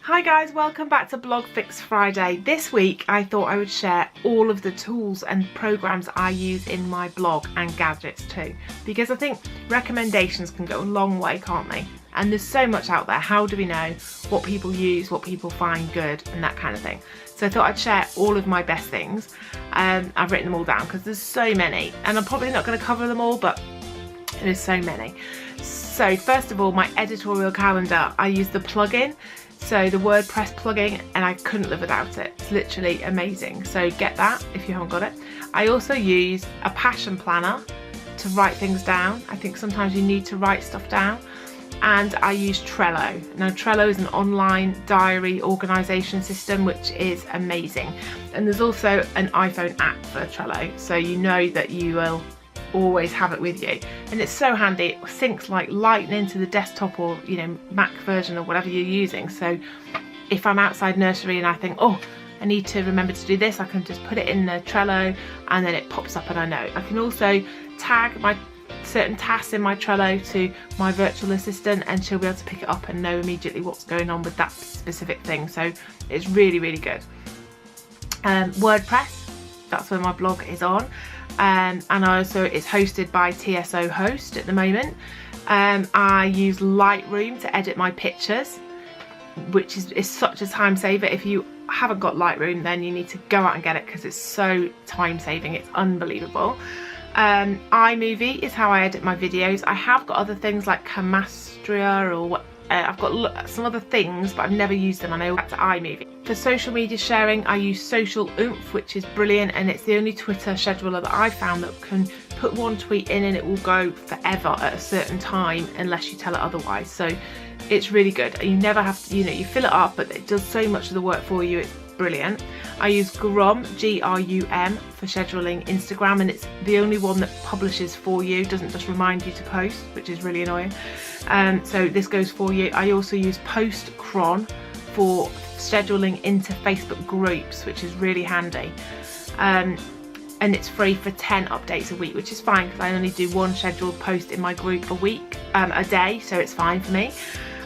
Hi guys, welcome back to Blog Fix Friday. This week I thought I would share all of the tools and programs I use in my blog and gadgets too, because I think recommendations can go a long way, can't they? And there's so much out there. How do we know what people use, what people find good and that kind of thing? So I thought I'd share all of my best things. I've written them all down because there's so many and I'm probably not going to cover them all, but there's so many. So first of all, my editorial calendar, I use the plugin. So the WordPress plugin, and I couldn't live without it. It's literally amazing. So get that if you haven't got it. I also use a Passion Planner to write things down. I think sometimes you need to write stuff down. And I use Trello. Now Trello is an online diary organisation system which is amazing. And there's also an iPhone app for Trello, so you know that you will always have it with you, and it's so handy. It syncs like lightning to the desktop or Mac version or whatever you're using. So if I'm outside nursery and I think, oh, I need to remember to do this, I can just put it in the Trello and then it pops up and I know. I can also tag my certain tasks in my Trello to my virtual assistant and she'll be able to pick it up and know immediately what's going on with that specific thing. So it's really, really good. WordPress, that's where my blog is on. And also it's hosted by TSO Host at the moment. I use Lightroom to edit my pictures, which is such a time saver. If you haven't got Lightroom, then you need to go out and get it because it's so time saving. It's unbelievable. iMovie is how I edit my videos. I have got other things like Camastria or what. I've got some other things, but I've never used them, and I go back to iMovie. For social media sharing, I use Social Oomph, which is brilliant, and it's the only Twitter scheduler that I found that can put one tweet in and it will go forever at a certain time unless you tell it otherwise. So it's really good. You never have to, you fill it up, but it does so much of the work for you. It's brilliant. I use Grum, G-R-U-M, for scheduling Instagram, and it's the only one that publishes for you, doesn't just remind you to post, which is really annoying. So this goes for you. I also use Postcron for scheduling into Facebook groups, which is really handy. And it's free for 10 updates a week, which is fine because I only do one scheduled post in my group a day, so it's fine for me.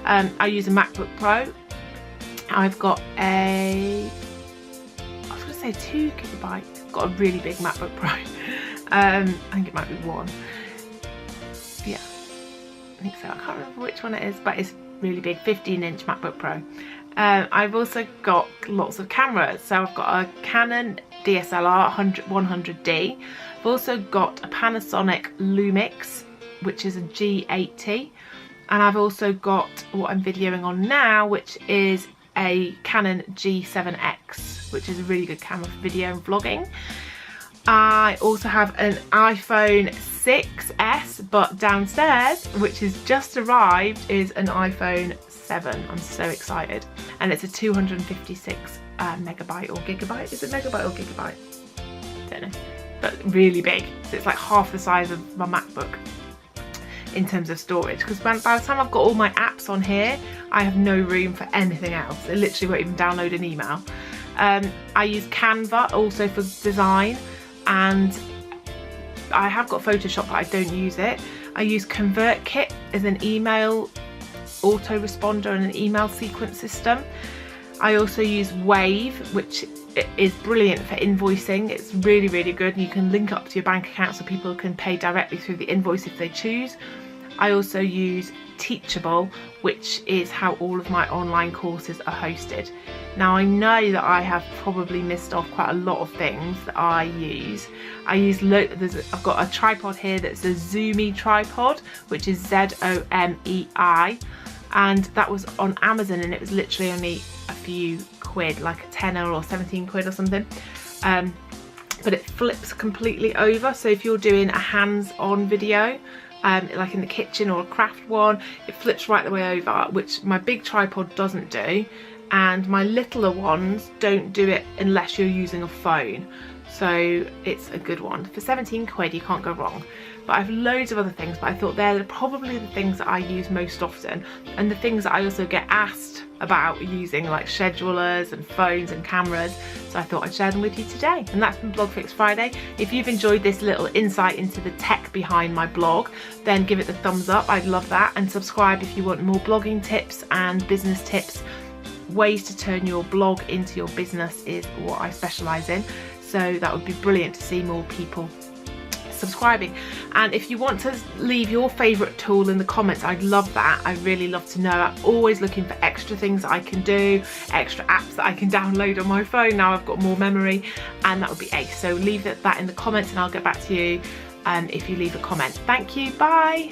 I use a MacBook Pro. I've got I was going to say 2 gigabytes. I've got a really big MacBook Pro. I think it might be 1. Yeah, I think so. I can't remember which one it is, but it's really big, 15-inch MacBook Pro. I've also got lots of cameras. So I've got a Canon DSLR 100D. I've also got a Panasonic Lumix, which is a G80. And I've also got what I'm videoing on now, which is a Canon G7X, which is a really good camera for video and vlogging. I also have an iPhone 6S, but downstairs, which has just arrived, is an iPhone 7. I'm so excited. And it's a 256 megabyte or gigabyte. Is it megabyte or gigabyte? Don't know. But really big. So it's like half the size of my MacBook in terms of storage, because by the time I've got all my apps on here, I have no room for anything else. It literally won't even download an email. I use Canva also for design, and I have got Photoshop, but I don't use it. I use ConvertKit as an email autoresponder and an email sequence system. I also use Wave, which is brilliant for invoicing. It's really, really good, and you can link up to your bank account so people can pay directly through the invoice if they choose. I also use Teachable, which is how all of my online courses are hosted. Now I know that I have probably missed off quite a lot of things that I use. I've got a tripod here that's a Zoomy tripod, which is Z-O-M-E-I, and that was on Amazon, and it was literally only a few quid, like a tenner or 17 quid or something. But it flips completely over, so if you're doing a hands-on video, like in the kitchen or a craft one, it flips right the way over, which my big tripod doesn't do, and my littler ones don't do it unless you're using a phone. So it's a good one. For 17 quid you can't go wrong. But I have loads of other things, but I thought they're probably the things that I use most often, and the things that I also get asked about using, like schedulers and phones and cameras. So I thought I'd share them with you today. And that's been Blog Fix Friday. If you've enjoyed this little insight into the tech behind my blog, then give it the thumbs up. I'd love that. And subscribe if you want more blogging tips and business tips ways to turn your blog into your business is what I specialise in. So that would be brilliant to see more people subscribing. And if you want to leave your favourite tool in the comments, I'd love that. I really love to know. I'm always looking for extra things that I can do, extra apps that I can download on my phone now I've got more memory, and that would be ace. So leave that in the comments and I'll get back to you if you leave a comment. Thank you, bye.